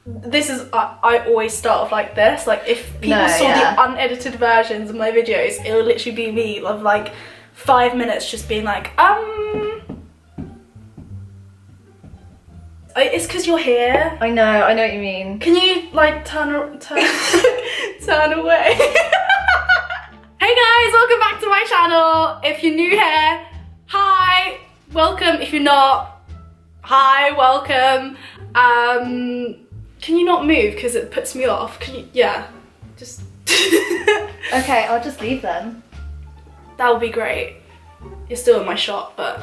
This is, I always start off like this. Like, if people saw the unedited versions of my videos, it would literally be me of like 5 minutes just being like, it's because you're here. I know what you mean. Can you like turn away? Hey guys, welcome back to my channel. If you're new here, hi, welcome. If you're not, hi, welcome. Can you not move because it puts me off? Can you? Yeah, just. Okay, I'll just leave then. That would be great. You're still in my shot, but.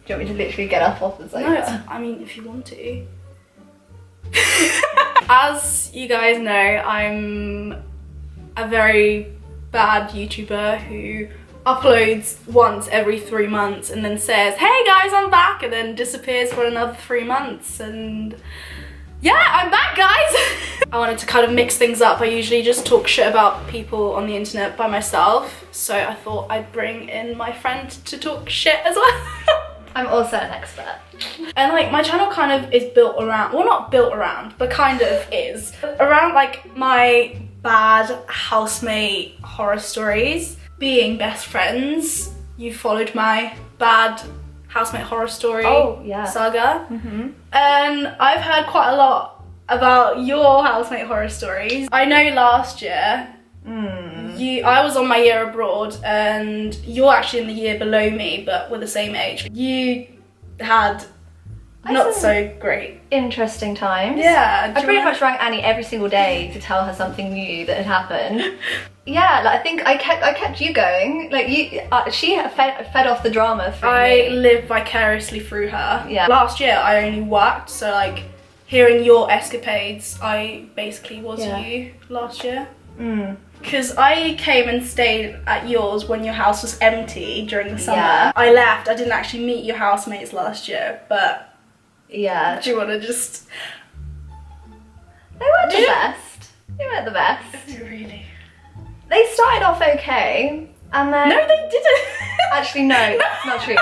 Do you want me to literally get up off the sofa? No, I mean, if you want to. As you guys know, I'm a very bad YouTuber who uploads once every 3 months and then says, hey guys, I'm back, and then disappears for another 3 months. And yeah, I'm back, guys. I wanted to kind of mix things up. I usually just talk shit about people on the internet by myself, so I thought I'd bring in my friend to talk shit as well. I'm also an expert. And like, my channel kind of is built around, well, not built around, but kind of is around like my bad housemate horror stories. Being best friends, you followed my bad housemate horror story saga. And I've heard quite a lot about your housemate horror stories. I know last year I was on my year abroad, and you're actually in the year below me, but we're the same age. You had not so great. Interesting times. Yeah. I pretty much rang Annie every single day to tell her something new that had happened. Yeah, like, I think I kept you going. Like, she fed off the drama through me. I live vicariously through her. Yeah. Last year I only worked, so like hearing your escapades, I basically was you last year. Because I came and stayed at yours when your house was empty during the summer. Yeah. I left. I didn't actually meet your housemates last year, but yeah. do you want to just... They weren't the best. They weren't the best. Really? They started off okay, and then... No, they didn't. Actually, no, that's not true.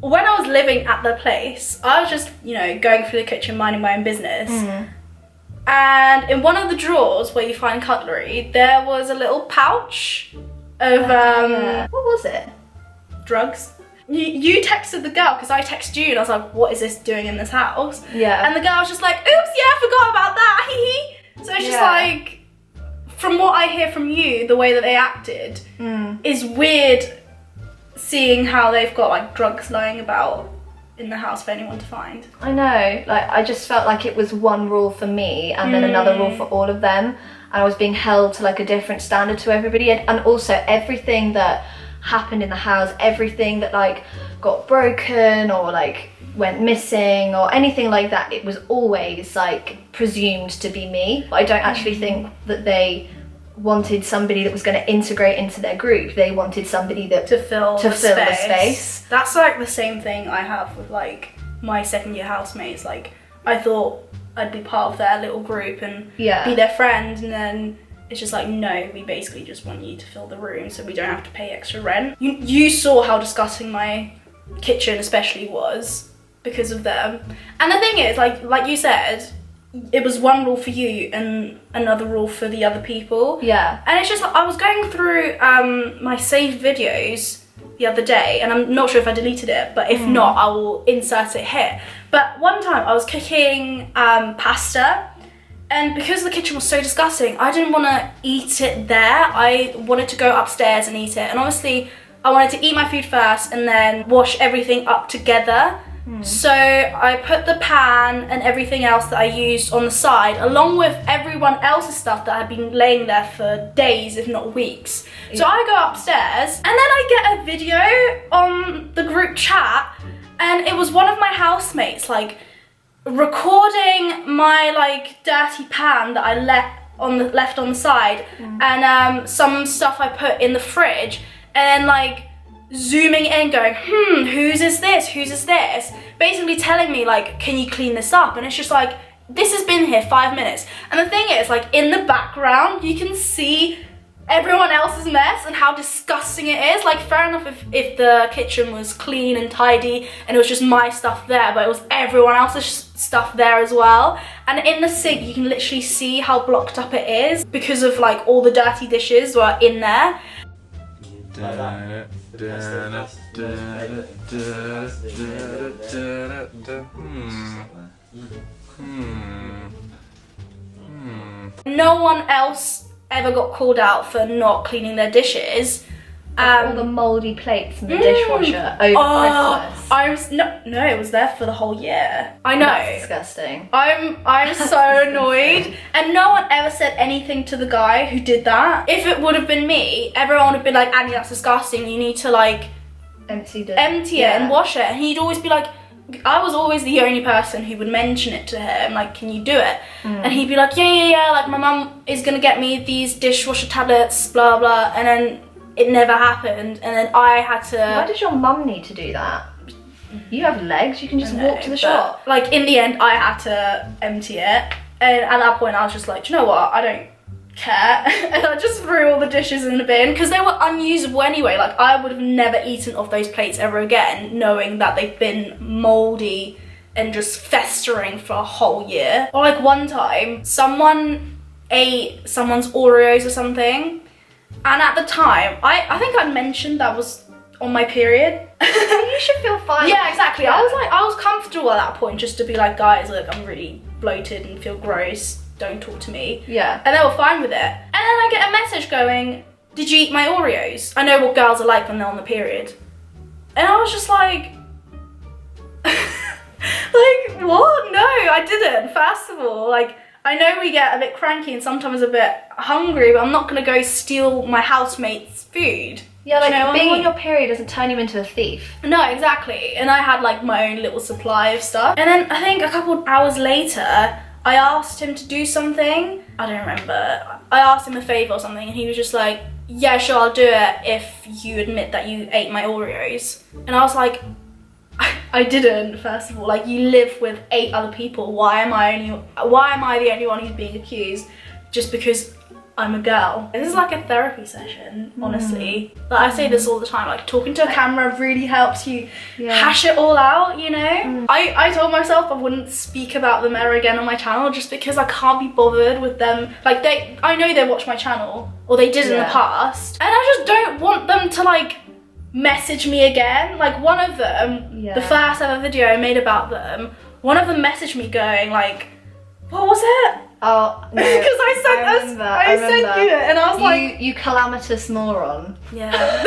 When I was living at the place, I was just, you know, going through the kitchen, minding my own business. And in one of the drawers where you find cutlery, there was a little pouch of What was it? drugs. You texted the girl, because I texted you and I was like, what is this doing in this house? Yeah. And the girl was just like, oops, yeah, I forgot about that, hee hee. So it's just like, from what I hear from you, the way that they acted is weird, seeing how they've got like drugs lying about in the house for anyone to find. I know, like, I just felt like it was one rule for me and then another rule for all of them, and I was being held to like a different standard to everybody, and also everything that happened in the house, everything that like got broken or like went missing or anything like that, it was always like presumed to be me. I don't actually think that they wanted somebody that was going to integrate into their group. They wanted somebody that to fill the space. That's like the same thing I have with like my second year housemates. Like, I thought I'd be part of their little group and be their friend, and then it's just like, no, we basically just want you to fill the room so we don't have to pay extra rent. You saw how disgusting my kitchen especially was because of them. And the thing is, like you said, it was one rule for you and another rule for the other people. Yeah. And it's just like, I was going through my saved videos the other day, and I'm not sure if I deleted it, but if not, I will insert it here. But one time I was cooking pasta, and because the kitchen was so disgusting, I didn't want to eat it there. I wanted to go upstairs and eat it. And honestly, I wanted to eat my food first and then wash everything up together. So I put the pan and everything else that I used on the side, along with everyone else's stuff that had been laying there for days, if not weeks. So I go upstairs, and then I get a video on the group chat, and it was one of my housemates like recording my like dirty pan that I left on the side, and some stuff I put in the fridge, and like zooming in going, whose is this? Basically telling me like, can you clean this up? And it's just like, this has been here 5 minutes. And the thing is, like, in the background, you can see everyone else's mess and how disgusting it is. Like, fair enough if the kitchen was clean and tidy and it was just my stuff there, but it was everyone else's stuff there as well. And in the sink, you can literally see how blocked up it is because of like all the dirty dishes were in there. No one else ever got called out for not cleaning their dishes. All the mouldy plates in the dishwasher over Christmas. No, it was there for the whole year. I know. That's disgusting. I'm so annoyed. And no one ever said anything to the guy who did that. If it would have been me, everyone would have been like, Annie, that's disgusting. You need to like empty it and wash it. And he'd always be like, I was always the only person who would mention it to him, like, can you do it? And he'd be like, yeah, like my mum is gonna get me these dishwasher tablets, blah blah, and then it never happened, and then I had to... Why does your mum need to do that? You have legs, you can just walk to the shop. Like, in the end, I had to empty it, and at that point I was just like, do you know what, I don't care. And I just threw all the dishes in the bin, because they were unusable anyway. Like, I would have never eaten off those plates ever again, knowing that they've been mouldy and just festering for a whole year. Or like one time, someone ate someone's Oreos or something, and at the time, I think I mentioned that I was on my period. You should feel fine. Yeah, exactly. I was comfortable at that point just to be like, guys, look, I'm really bloated and feel gross. Don't talk to me. Yeah. And they were fine with it. And then I get a message going, did you eat my Oreos? I know what girls are like when they're on the period. And I was just like, like, what? No, I didn't. First of all, like, I know we get a bit cranky and sometimes a bit hungry, but I'm not gonna go steal my housemate's food. Yeah, like, you know being I mean? on your period doesn't turn you into a thief. No, exactly. And I had like my own little supply of stuff. And then I think a couple of hours later, I asked him to do something. I don't remember. I asked him a favour or something, and he was just like, yeah, sure, I'll do it if you admit that you ate my Oreos. And I was like, I didn't, first of all. Like, you live with 8 other people. Why am I the only one who's being accused just because I'm a girl? This is like a therapy session, honestly. Like, I say this all the time, like, talking to a camera really helps you hash it all out, you know? I told myself I wouldn't speak about them ever again on my channel just because I can't be bothered with them. Like, I know they watch my channel, or they did in the past, and I just don't want them to, like, message me again. Like, one of them, the first ever video I made about them, one of them messaged me going like, what was it? Oh, no. Because I sent you it, and I was like, you calamitous moron. Yeah.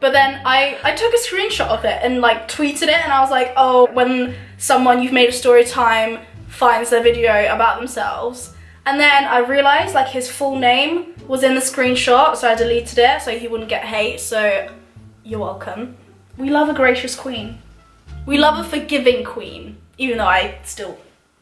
But then I took a screenshot of it and like tweeted it, and I was like, oh, when someone you've made a story time finds their video about themselves. And then I realised like his full name was in the screenshot, so I deleted it so he wouldn't get hate. So you're welcome. We love a gracious queen. We love a forgiving queen, even though I still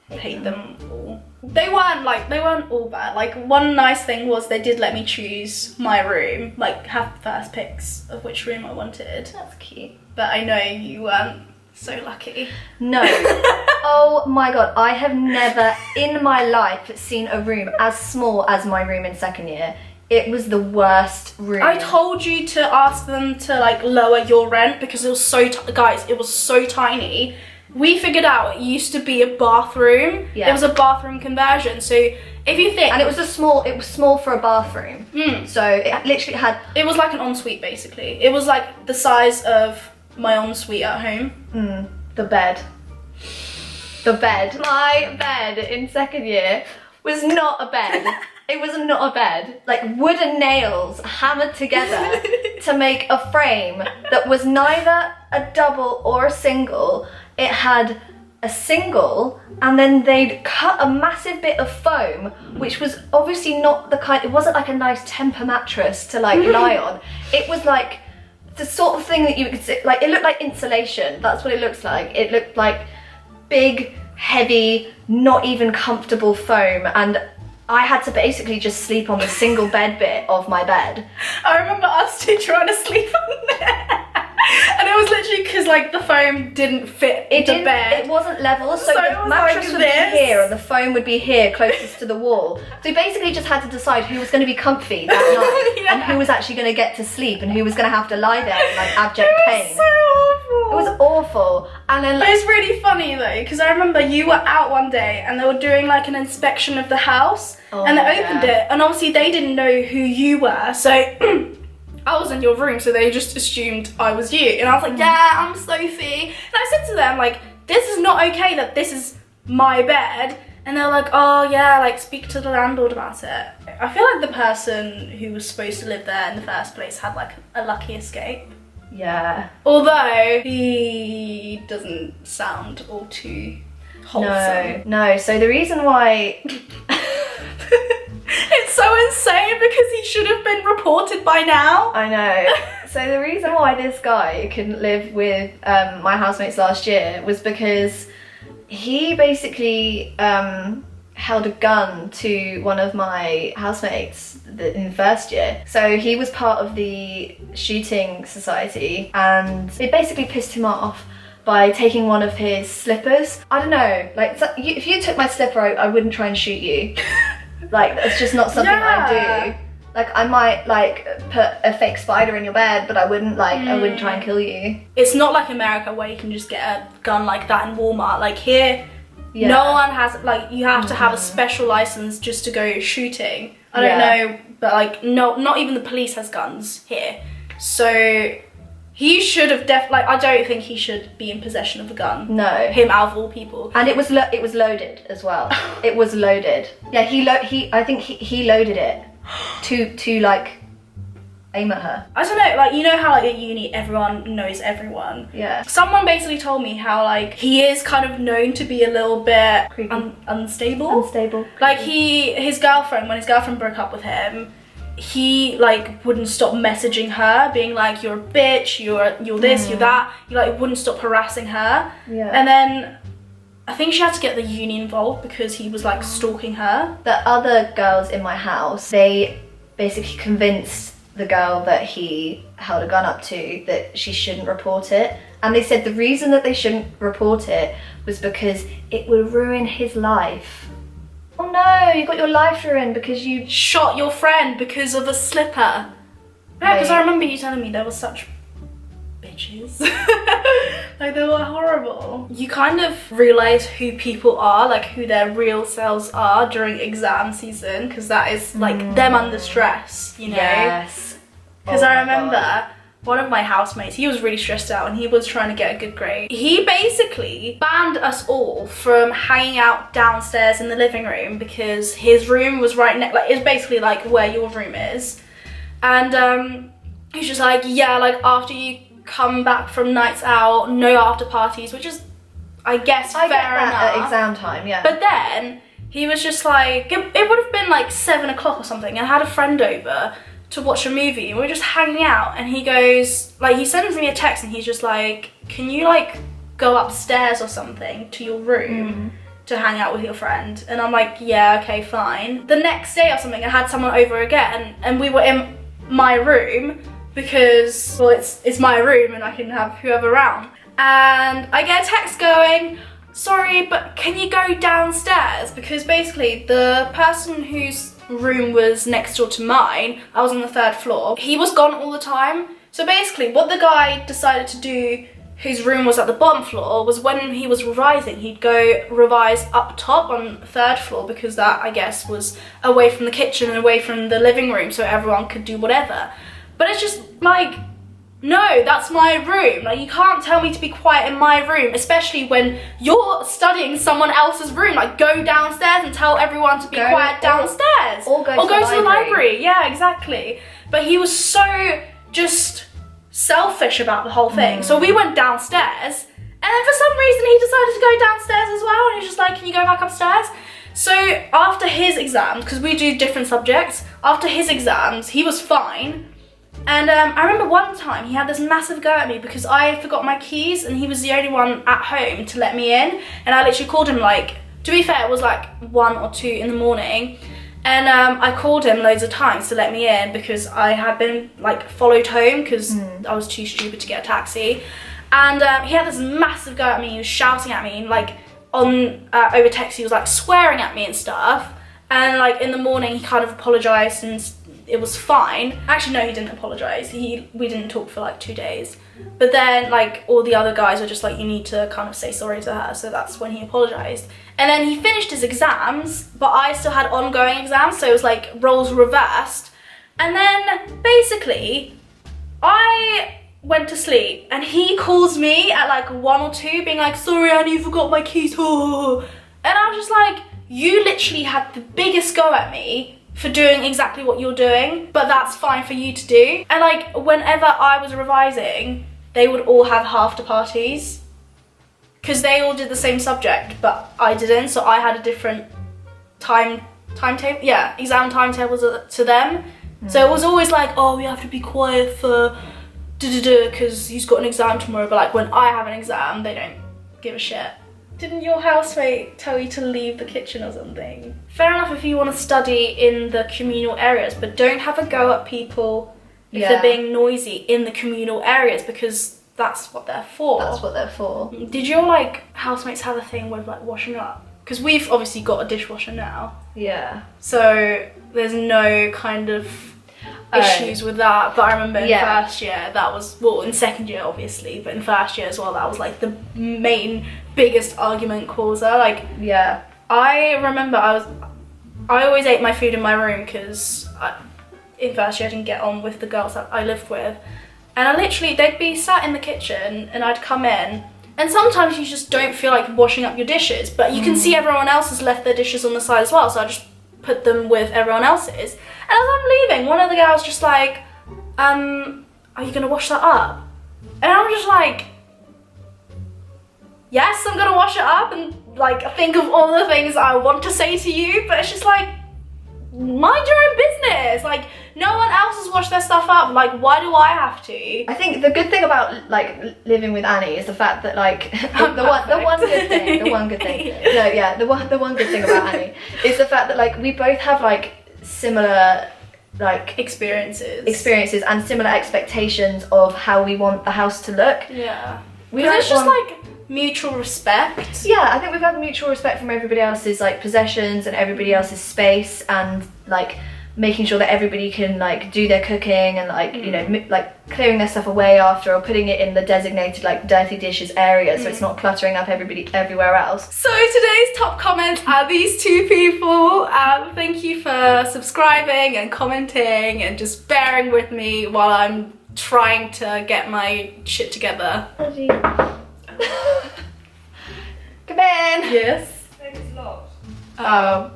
hate them all. They weren't all bad. Like, one nice thing was they did let me choose my room, like have the first picks of which room I wanted. That's cute. But I know you weren't so lucky. No. Oh my god, I have never in my life seen a room as small as my room in second year. It was the worst room. I told you to ask them to like lower your rent because it was so guys, it was so tiny. We figured out it used to be a bathroom. Yeah. It was a bathroom conversion. So if you think, and it was small for a bathroom. So it literally had, it was like an ensuite basically. It was like the size of my ensuite at home. The bed. My bed in second year was not a bed. It was not a bed. Like, wooden nails hammered together to make a frame that was neither a double or a single. It had a single, and then they'd cut a massive bit of foam, which was obviously not the kind, it wasn't like a nice temper mattress to like lie on. It was like the sort of thing that you could sit, like, it looked like insulation. That's what it looks like. It looked like big, heavy, not even comfortable foam, and I had to basically just sleep on the single bed bit of my bed. I remember us two trying to sleep on there. And it was literally because like the foam didn't fit the bed. It wasn't level, so the mattress would be here and the foam would be here closest to the wall. So we basically just had to decide who was going to be comfy that night and who was actually going to get to sleep and who was going to have to lie there in like abject pain. So awful. was awful. And then But it's really funny though, because I remember you were out one day and they were doing like an inspection of the house, and they opened it, and obviously they didn't know who you were, so I was in your room, so they just assumed I was you. And I was like, yeah, I'm Sophie. And I said to them, like, this is not okay that this is my bed. And they're like, oh yeah, like speak to the landlord about it. I feel like the person who was supposed to live there in the first place had like a lucky escape. yeah. Although he doesn't sound all too wholesome. No. So the reason why It's so insane because he should have been reported by now. I know. So the reason why this guy couldn't live with my housemates last year was because he basically held a gun to one of my housemates in first year. So he was part of the shooting society, and it basically pissed him off by taking one of his slippers. I don't know, like if you took my slipper, I wouldn't try and shoot you. Like, it's just not something I do. Like, I might like put a fake spider in your bed, but I wouldn't try and kill you. It's not like America where you can just get a gun like that in Walmart. Like here, no one has, like, you have to have a special license just to go shooting. I don't know, but like, no, not even the police has guns here. So he should have I don't think he should be in possession of a gun. No. Him out of all people. And it was loaded as well. It was loaded. Yeah, I think he loaded it to like aim at her. I don't know, like, you know how like at uni everyone knows everyone? Yeah. Someone basically told me how like he is kind of known to be a little bit unstable. Like his girlfriend, when his girlfriend broke up with him, he like wouldn't stop messaging her, being like, you're a bitch, you're this, you're that. He like wouldn't stop harassing her. Yeah. And then I think she had to get the uni involved because he was like stalking her. The other girls in my house, they basically convinced the girl that he held a gun up to that she shouldn't report it. And they said the reason that they shouldn't report it was because it would ruin his life. Oh no, you got your life ruined because you shot your friend because of a slipper. Yeah, because I remember you telling me there were such bitches. Like, they were horrible. You kind of realise who people are, like who their real selves are during exam season, because that is like them under stress, you know? Yes. Because I remember one of my housemates, he was really stressed out and he was trying to get a good grade. He basically banned us all from hanging out downstairs in the living room because his room was right next, like, it's basically like where your room is. And he's just like, yeah, like after you come back from nights out, no after parties, which is, I guess, fair enough. At exam time, yeah. But then he was just like, it would have been like 7 o'clock or something, and I had a friend over to watch a movie, and we were just hanging out, and he goes, like, he sends me a text and he's just like, can you like go upstairs or something to your room to hang out with your friend? And I'm like, yeah, okay, fine. The next day or something, I had someone over again, and we were in my room because, well, it's my room and I can have whoever around. And I get a text going, sorry, but can you go downstairs? Because basically the person whose room was next door to mine, I was on the 3rd floor, he was gone all the time. So basically what the guy decided to do, whose room was at the bottom floor, was when he was revising, he'd go revise up top on the 3rd floor, because that, I guess, was away from the kitchen and away from the living room, so everyone could do whatever. But it's just like, no, that's my room. Like, you can't tell me to be quiet in my room, especially when you're studying someone else's room. Like, go downstairs and tell everyone to be quiet downstairs. Or go to the library. Yeah, exactly. But he was so just selfish about the whole thing. So we went downstairs, and then for some reason he decided to go downstairs as well, and he was just like, can you go back upstairs? So after his exams, because we do different subjects, after his exams, he was fine. And I remember one time he had this massive go at me because I forgot my keys and he was the only one at home to let me in. And I literally called him, like, to be fair, it was like 1 or 2 in the morning. And I called him loads of times to let me in because I had been like followed home because I was too stupid to get a taxi. And he had this massive go at me, he was shouting at me, and like on over text he was like swearing at me and stuff. And like in the morning he kind of apologised and it was fine. Actually, no, he didn't apologise. We didn't talk for like 2 days. But then like all the other guys were just like, you need to kind of say sorry to her. So that's when he apologised. And then he finished his exams, but I still had ongoing exams. So it was like roles reversed. And then basically I went to sleep and he calls me at like 1 or 2 being like, sorry Annie, you forgot my keys. And I was just like, you literally had the biggest go at me for doing exactly what you're doing, but that's fine for you to do. And like whenever I was revising, they would all have after parties because they all did the same subject, but I didn't. So I had a different timetable. Yeah, exam timetables to them. So it was always like, oh, we have to be quiet for because he's got an exam tomorrow. But like when I have an exam, they don't give a shit. Didn't your housemate tell you to leave the kitchen or something? Fair enough if you want to study in the communal areas, but don't have a go at people if they're being noisy in the communal areas, because that's what they're for. That's what they're for. Did your like housemates have a thing with like washing up? Because we've obviously got a dishwasher now. Yeah. So there's no kind of issues with that. But I remember in first year that was, well, in second year obviously, but in first year as well, that was like the main biggest argument causer. Like, yeah, I remember I always ate my food in my room because in first year I didn't get on with the girls that I lived with, and I literally, they'd be sat in the kitchen and I'd come in, and sometimes you just don't feel like washing up your dishes, but you can see everyone else has left their dishes on the side as well, so I just put them with everyone else's. And as I'm leaving, one of the girls just like, are you gonna wash that up? And I'm just like, yes, I'm gonna wash it up, and like think of all the things I want to say to you, but it's just like, mind your own business. Like, no one else has washed their stuff up. Like, why do I have to? I think the good thing about like living with Annie is the fact that like the one good thing no, yeah, the one good thing about Annie is the fact that like we both have like similar like experiences and similar expectations of how we want the house to look. Yeah. It's just like mutual respect. Yeah, I think we've had mutual respect from everybody else's like possessions and everybody else's space, and like making sure that everybody can like do their cooking and like you know like clearing their stuff away after, or putting it in the designated like dirty dishes area so it's not cluttering up everybody everywhere else. So today's top comments are these two people. Thank you for subscribing and commenting and just bearing with me while I'm trying to get my shit together. Come in. Yes. Maybe it's locked. Oh.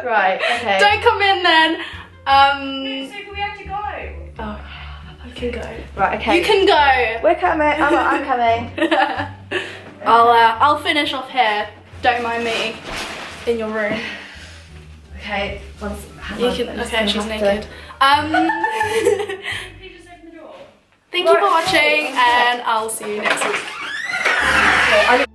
Right, okay. Don't come in then. So we have to go. Oh, I can go. Right, okay. You can go. We're coming. I'm coming. I'll finish off here. Don't mind me. In your room. Okay. Okay, she's naked. Please just open the door. Thank you for watching, and I'll see you next week. Okay,